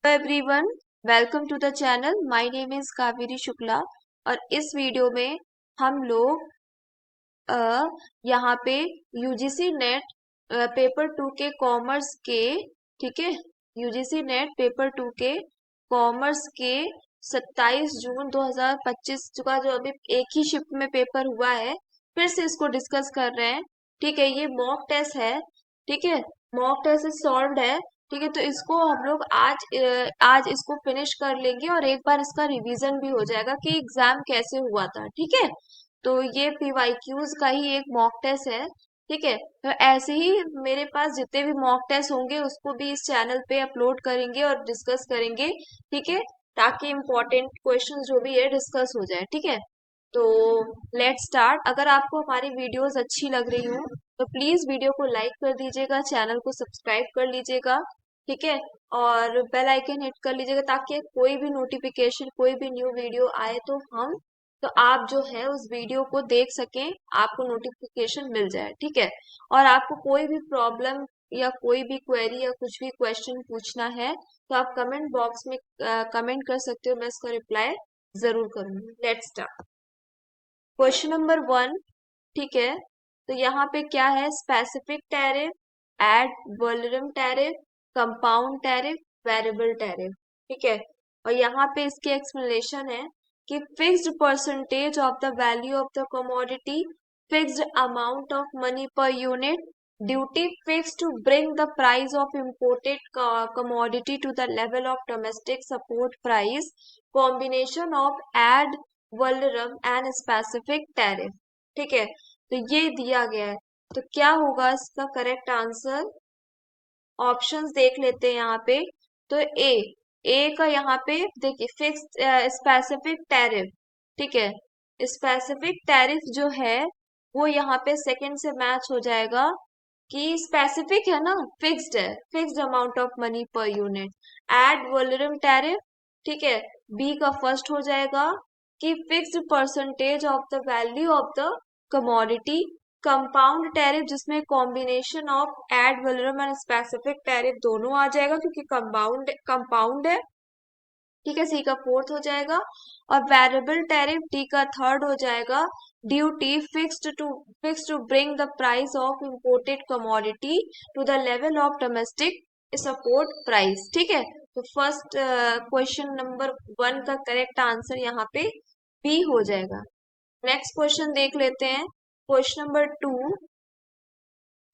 Everyone, welcome to the channel. My name is Kaveri Shukla. और इस video में हम लोग यहाँ पे यूजीसी नेट पेपर टू के कॉमर्स के, ठीक है, यूजीसी नेट पेपर टू के कॉमर्स के 27 जून 2025 का जो अभी एक ही शिफ्ट में पेपर हुआ है, फिर से इसको डिस्कस कर रहे हैं। ठीक है, ये मॉक टेस्ट है। ठीक है, मॉक टेस्ट सॉल्व है। ठीक है, तो इसको हम लोग आज इसको फिनिश कर लेंगे और एक बार इसका रिवीजन भी हो जाएगा कि एग्जाम कैसे हुआ था। ठीक है, तो ये पीवाईक्यूज का ही एक मॉक टेस्ट है। ठीक है, तो ऐसे ही मेरे पास जितने भी मॉक टेस्ट होंगे उसको भी इस चैनल पे अपलोड करेंगे और डिस्कस करेंगे। ठीक है, ताकि इम्पोर्टेंट क्वेश्चन जो भी है डिस्कस हो जाए। ठीक है, तो लेट्स स्टार्ट। अगर आपको हमारी वीडियोस अच्छी लग रही हो तो प्लीज वीडियो को लाइक कर दीजिएगा, चैनल को सब्सक्राइब कर लीजिएगा। ठीक है, और बेल आइकन हिट कर लीजिएगा ताकि कोई भी नोटिफिकेशन, कोई भी न्यू वीडियो आए तो आप जो है उस वीडियो को देख सकें, आपको नोटिफिकेशन मिल जाए। ठीक है, और आपको कोई भी प्रॉब्लम या कोई भी क्वेरी या कुछ भी क्वेश्चन पूछना है तो आप कमेंट बॉक्स में कमेंट कर सकते हो, मैं इसका रिप्लाई जरूर करूंगी। Let's start. Question number 1। ठीक है, तो यहाँ पे क्या है? Specific tariff, ad valorem tariff, compound tariff, variable tariff. ठीक है, और यहाँ पे इसकी एक्सप्लेनेशन है कि fixed percentage of the value of the commodity, fixed amount of money per unit, duty fix to bring the price of imported commodity to the level of domestic support price, combination of ad valorem and specific tariff. ठीक है, तो ये दिया गया है। तो क्या होगा इसका करेक्ट आंसर? ऑप्शंस देख लेते हैं यहाँ पे। तो ए का यहाँ पे देखिए फिक्स स्पेसिफिक टैरिफ। ठीक है, स्पेसिफिक टैरिफ जो है वो यहाँ पे सेकंड से मैच हो जाएगा कि स्पेसिफिक है ना, फिक्स्ड है, fixed amount of money per unit. Ad valorem tariff, ठीक है, बी का फर्स्ट हो जाएगा कि fixed percentage of the value of the commodity. Compound tariff जिसमें combination of ad valorem and specific tariff दोनों आ जाएगा क्योंकि कंपाउंड है। ठीक है, सी का फोर्थ हो जाएगा। और वेरिएबल टैरिफ डी का थर्ड हो जाएगा। Duty fixed to bring the price of imported commodity to the level of domestic support price. ठीक है, तो फर्स्ट क्वेश्चन नंबर 1 का करेक्ट आंसर यहाँ पे बी हो जाएगा। नेक्स्ट क्वेश्चन देख लेते हैं। Question number 2।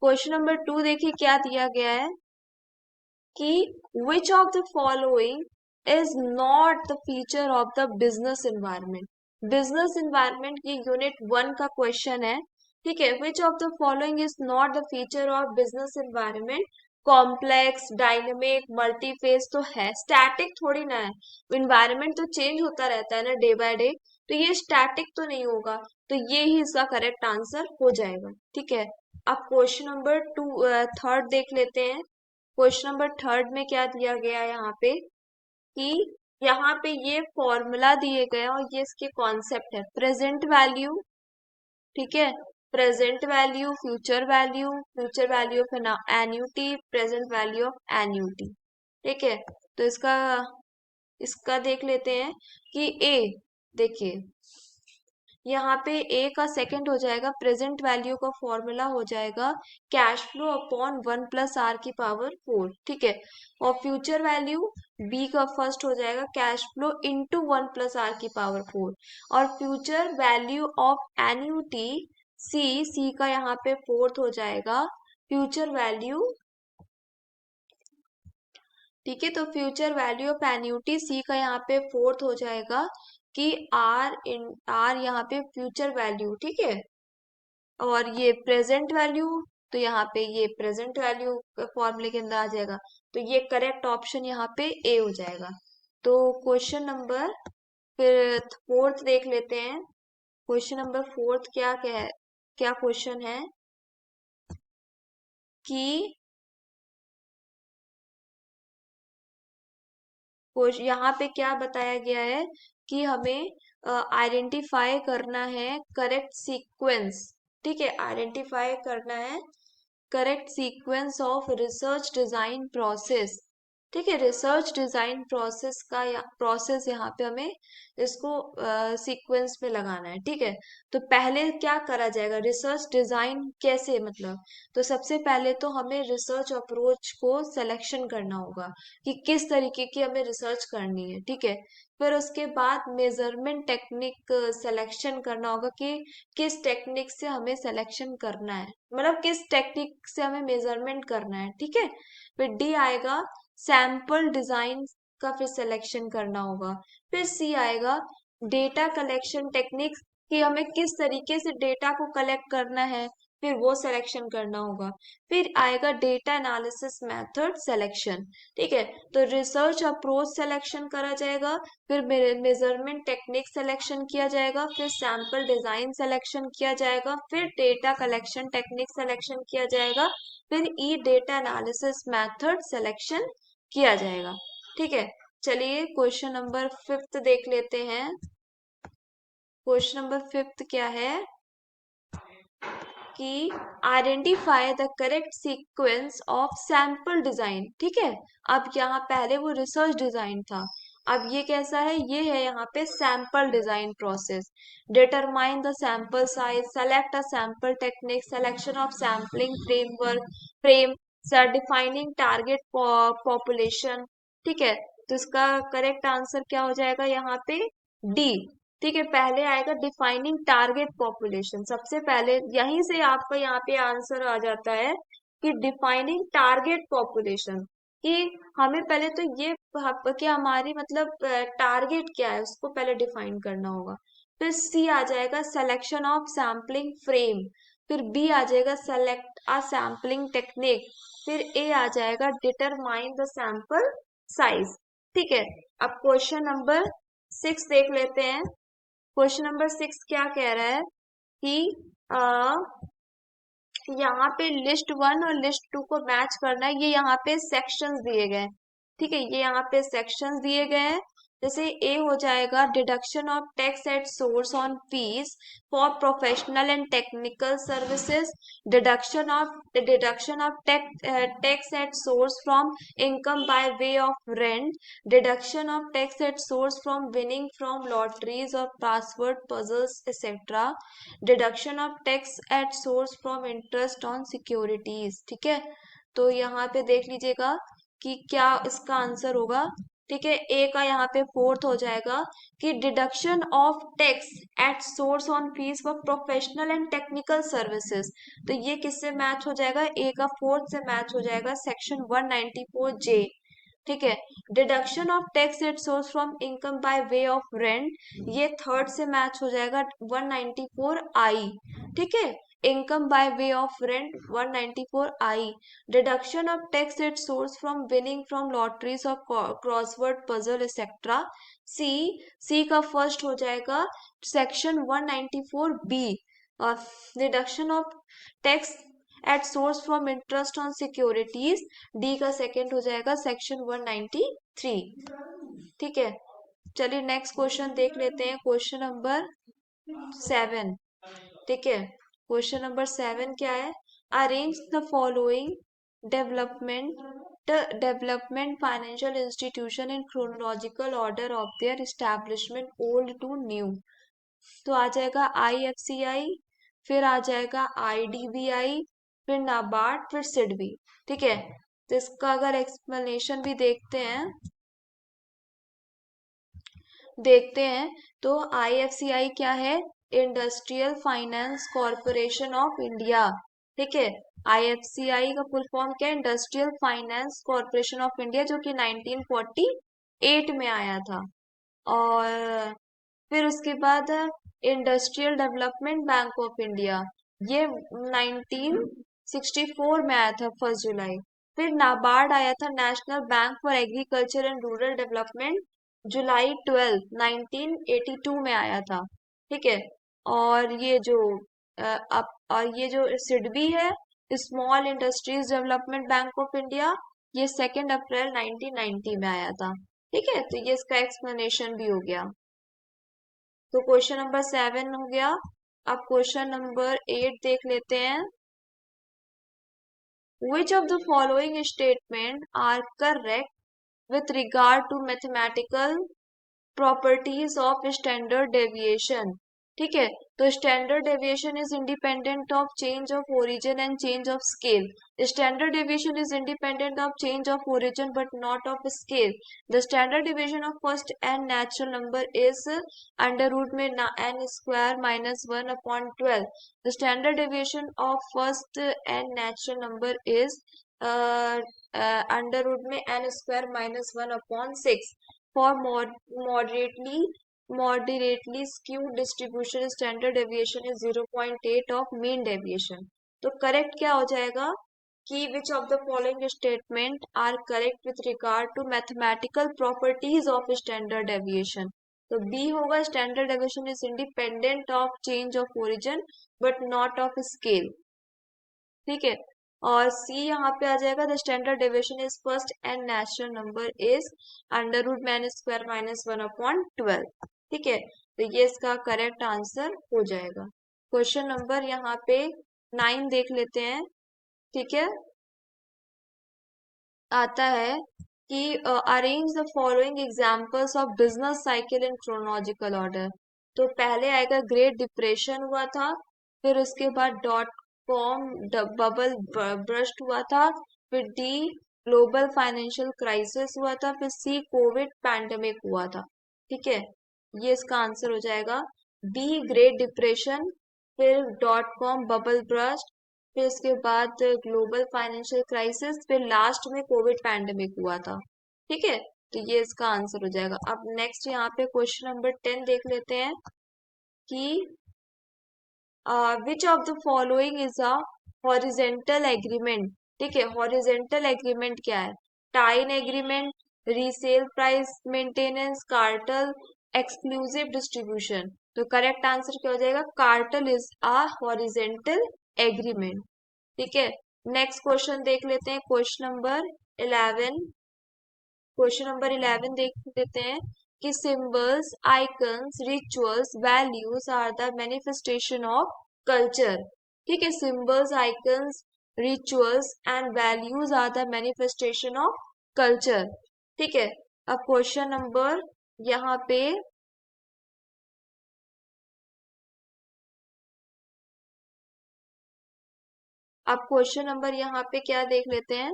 क्वेश्चन नंबर 2 देखिए क्या दिया गया है कि which of the following is not the feature of the business environment। Business environment की यूनिट 1 का क्वेश्चन है। ठीक है, which of the following is not the feature of business environment। Complex, dynamic, multifaceted तो है, स्टैटिक थोड़ी ना है। इन्वायरमेंट तो चेंज होता रहता है ना डे बाय डे, तो ये स्टैटिक तो नहीं होगा। तो ये ही इसका करेक्ट आंसर हो जाएगा। ठीक है, अब क्वेश्चन नंबर 2 थर्ड देख लेते हैं। क्वेश्चन नंबर थर्ड में क्या दिया गया है यहाँ पे कि यहाँ पे ये फॉर्मूला दिए गए हैं और ये इसके कॉन्सेप्ट है। प्रेजेंट वैल्यू, ठीक है, present value, future value of annuity, present value of annuity. ठीक है, तो इसका इसका देख लेते हैं कि ए, देखिए यहाँ पे ए का सेकंड हो जाएगा, प्रेजेंट वैल्यू का फॉर्मूला हो जाएगा कैश फ्लो अपॉन 1+r⁴। ठीक है, और फ्यूचर वैल्यू बी का फर्स्ट हो जाएगा कैश फ्लो इंटू 1+r⁴। और फ्यूचर वैल्यू ऑफ एन्यूटी सी का यहाँ पे फोर्थ हो जाएगा फ्यूचर वैल्यू। ठीक है, तो फ्यूचर वैल्यू ऑफ एन्यूटी सी का यहाँ पे फोर्थ हो जाएगा कि आर यहाँ पे फ्यूचर वैल्यू। ठीक है, और ये प्रेजेंट वैल्यू, तो यहाँ पे ये प्रेजेंट वैल्यू फॉर्मूले के अंदर आ जाएगा। तो ये करेक्ट ऑप्शन यहाँ पे ए हो जाएगा। तो क्वेश्चन नंबर फिर फोर्थ देख लेते हैं। क्वेश्चन नंबर फोर्थ क्या क्वेश्चन है कि यहाँ पे क्या बताया गया है कि हमें आइडेंटिफाई करना है करेक्ट सीक्वेंस। ठीक है, आइडेंटिफाई करना है correct sequence of research design process. ठीक है। रिसर्च डिजाइन प्रोसेस का प्रोसेस यहाँ पे हमें इसको सीक्वेंस में लगाना है। ठीक है, तो पहले क्या करा जाएगा, रिसर्च डिजाइन कैसे, मतलब तो सबसे पहले तो हमें रिसर्च अप्रोच को सिलेक्शन करना होगा कि किस तरीके की हमें रिसर्च करनी है। ठीक है, फिर उसके बाद मेजरमेंट टेक्निक सिलेक्शन करना होगा कि किस टेक्निक से हमें सिलेक्शन करना है, मतलब किस टेक्निक से हमें मेजरमेंट करना है। ठीक है, फिर डी आएगा सैंपल डिजाइन का फिर सिलेक्शन करना होगा। फिर सी आएगा डेटा कलेक्शन टेक्निक्स कि हमें किस तरीके से डेटा को कलेक्ट करना है, फिर वो सिलेक्शन करना होगा। फिर आएगा डेटा एनालिसिस मेथड सिलेक्शन। ठीक है, तो रिसर्च अप्रोच सिलेक्शन करा जाएगा, फिर मेजरमेंट टेक्निक सिलेक्शन किया जाएगा, फिर सैंपल डिजाइन सिलेक्शन किया जाएगा, फिर डेटा कलेक्शन टेक्निक सिलेक्शन किया जाएगा, फिर ई डेटा एनालिसिस मेथड सिलेक्शन किया जाएगा। ठीक है, चलिए क्वेश्चन नंबर फिफ्थ देख लेते हैं। क्वेश्चन नंबर फिफ्थ क्या है कि identify the correct sequence of sample design. ठीक है, अब यहाँ पहले वो रिसर्च डिजाइन था, अब ये कैसा है, ये है यहाँ पे sample design process. Determine the sample size, select a sample technique, selection of sampling frame sir, defining target population. ठीक है, तो इसका करेक्ट आंसर क्या हो जाएगा यहाँ पे, डी। ठीक है, पहले आएगा डिफाइनिंग टारगेट पॉपुलेशन, सबसे पहले यहीं से आपका यहाँ पे आंसर आ जाता है कि डिफाइनिंग टारगेट पॉपुलेशन, कि हमें पहले तो ये कि हमारी मतलब टारगेट क्या है उसको पहले डिफाइन करना होगा। फिर सी आ जाएगा सिलेक्शन ऑफ सैम्पलिंग फ्रेम, फिर बी आ जाएगा सेलेक्ट अ सैम्पलिंग टेक्निक, फिर ए आ जाएगा डिटरमाइन द सैंपल साइज। ठीक है, अब क्वेश्चन नंबर 6 देख लेते हैं। क्वेश्चन नंबर 6 क्या कह रहा है कि आ, यहाँ पे लिस्ट 1 और लिस्ट 2 को मैच करना है, ये यहाँ पे सेक्शंस दिए गए हैं। ठीक है, ये यहाँ पे सेक्शंस दिए गए हैं। जैसे ए हो जाएगा deduction of tax at source on fees for professional and technical services, deduction of tax at source from income by way of rent, deduction of tax at source from winning from lotteries और password puzzles etcetera, deduction of tax at source from interest on securities. ठीक है, तो यहाँ पे देख लीजिएगा कि क्या इसका आंसर होगा। ठीक है, ए का यहाँ पे फोर्थ हो जाएगा कि deduction of tax at source on fees for professional and technical services, तो ये किससे मैच हो जाएगा, ए का फोर्थ से मैच हो जाएगा, सेक्शन 194 जे। ठीक है, deduction of tax at source from income by way of rent, ये थर्ड से मैच हो जाएगा 194 आई। ठीक है, income by way of rent 194 I, deduction of tax at source from winning from lotteries of crossword puzzle etcetera, C. C का first हो जाएगा section 194 B, और deduction of tax at source from interest on securities, D का second हो जाएगा section 193। ठीक है, चलिए नेक्स्ट क्वेश्चन देख लेते हैं, क्वेश्चन नंबर 7। ठीक है, क्वेश्चन नंबर 7 क्या है, arrange the following development financial institution in chronological order of their establishment old to new. तो आ जाएगा IFCI, फिर आ जाएगा IDBI, फिर नाबार्ड, फिर सिडबी। ठीक है, तो इसका अगर एक्सप्लेनेशन भी देखते हैं तो IFCI क्या है, industrial finance corporation of India. ठीक है, IFCI का फुल फॉर्म क्या है, industrial finance corporation of India, जो कि 1948 में आया था। और फिर उसके बाद industrial development bank of India, ये 1964 में आया था, 1 जुलाई। फिर नाबार्ड आया था, National Bank for Agriculture and Rural Development, जुलाई 12 1982 में आया था। ठीक है, और ये जो और ये जो सिडबी है, small industries development bank of India, ये 2 अप्रैल 1990 में आया था। ठीक है, तो ये इसका एक्सप्लेनेशन भी हो गया। तो क्वेश्चन नंबर 7 हो गया। अब क्वेश्चन नंबर 8 देख लेते हैं। Which of the following statement are correct with regard to mathematical properties of standard deviation. ठीक है, तो standard deviation is independent of change of origin and change of scale. Standard deviation is independent of change of origin but not of scale. The standard deviation of first n natural number is under root में N square minus 1/12. The standard deviation of first n natural number is under root में N square minus 1/6. For moderately skewed distribution, standard deviation is 0.8 of mean deviation. तो correct क्या हो जाएगा कि which of the following statement are correct with regard to mathematical properties of standard deviation. तो B होगा standard deviation is independent of change of origin but not of scale. ठीक है, और सी यहाँ पे आ जाएगा the standard deviation is first and natural number is under root में एन स्क्वायर माइनस 1/12. ठीक है, तो ये इसका करेक्ट आंसर हो जाएगा. क्वेश्चन नंबर यहाँ पे 9 देख लेते हैं. ठीक है, आता है कि arrange the following examples of business cycle in chronological order. तो पहले आएगा ग्रेट डिप्रेशन हुआ था, फिर उसके बाद कॉम बबल ब्रस्ट हुआ था, फिर डी ग्लोबल फाइनेंशियल क्राइसिस हुआ था, फिर सी कोविड पैंडेमिक हुआ था. ठीक है, ये इसका आंसर हो जाएगा. डी ग्रेट डिप्रेशन, फिर .com बबल ब्रस्ट, फिर इसके बाद ग्लोबल फाइनेंशियल क्राइसिस, फिर लास्ट में कोविड पैंडेमिक हुआ था. ठीक है, तो ये इसका आंसर हो जाएगा. अब नेक्स्ट यहाँ पे क्वेश्चन नंबर 10 देख लेते हैं कि विच of the following is a horizontal agreement. ठीक है, हॉरिजेंटल एग्रीमेंट क्या है? टाइन agreement, resale price maintenance, cartel, exclusive distribution. तो करेक्ट आंसर क्या हो जाएगा? Cartel is a horizontal agreement. ठीक है, नेक्स्ट क्वेश्चन देख लेते हैं. क्वेश्चन नंबर 11 देख लेते हैं कि symbols, icons, rituals, values are the manifestation of culture. ठीक है, symbols, icons, rituals and values are the manifestation of culture. ठीक है, अब क्वेश्चन नंबर यहाँ पे क्या देख लेते हैं.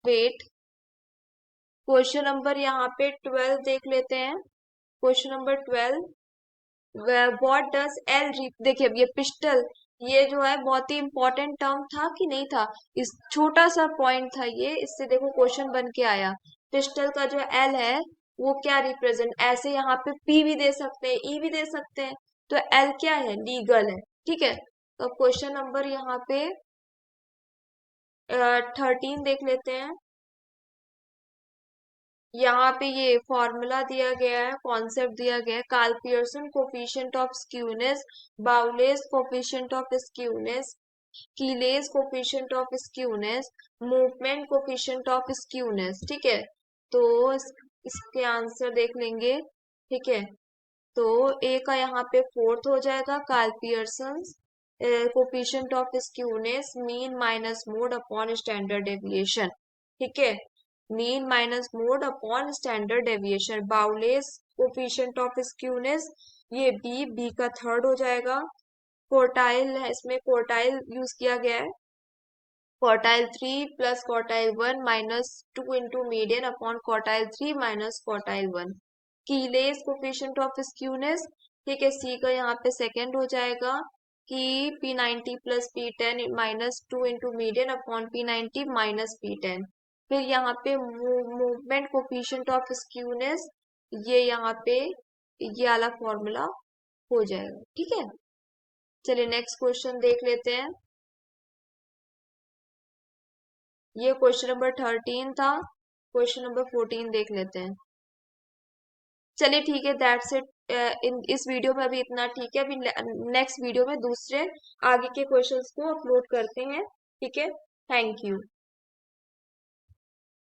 वेट, क्वेश्चन नंबर यहाँ पे 12 देख लेते हैं. Question number 12, what does L देखिए ये पिस्टल, ये जो है बहुत ही इंपॉर्टेंट टर्म था कि नहीं था? इस छोटा सा पॉइंट था ये, इससे देखो क्वेश्चन बन के आया. पिस्टल का जो एल है वो क्या रिप्रेजेंट, ऐसे यहाँ पे पी भी दे सकते हैं, ई भी दे सकते हैं, तो एल क्या है? लीगल है. ठीक है, तो क्वेश्चन नंबर यहाँ पे 13 देख लेते हैं. यहाँ पे ये फॉर्मूला दिया गया है, कॉन्सेप्ट दिया गया है. Karl Pearson coefficient of skewness, Bowley's coefficient of skewness, Kelly's coefficient of skewness, movement coefficient of skewness. ठीक है, तो इसके आंसर देख लेंगे. ठीक है, तो ए का यहाँ पे 4th हो जाएगा. Karl Pearson coefficient of skewness, mean minus mode upon standard deviation. ठीक है, mean minus mode upon standard deviation. Bowley's coefficient of skewness, ये बी का 3rd हो जाएगा. क्वार्टाइल है, इसमें क्वार्टाइल यूज किया गया है. Quartile 3 plus quartile 1 minus 2 into median upon quartile 3 minus quartile 1. Keyless coefficient of skewness. ठीक है, सी का यहाँ पे 2nd हो जाएगा कि P90 plus P10 minus 2 into median upon P90 minus P10. फिर यहाँ पे मूवमेंट कोफिशिएंट ऑफ स्क्यूनेस, ये यहाँ पे ये वाला फॉर्मूला हो जाएगा. ठीक है, चलिए नेक्स्ट क्वेश्चन देख लेते हैं. ये क्वेश्चन नंबर 13 था. क्वेश्चन नंबर 14 देख लेते हैं. चलिए ठीक है, दैट्स इट इन इस वीडियो में अभी इतना. ठीक है, अभी नेक्स्ट वीडियो में दूसरे आगे के क्वेश्चंस को अपलोड करते हैं. ठीक है, थैंक यू.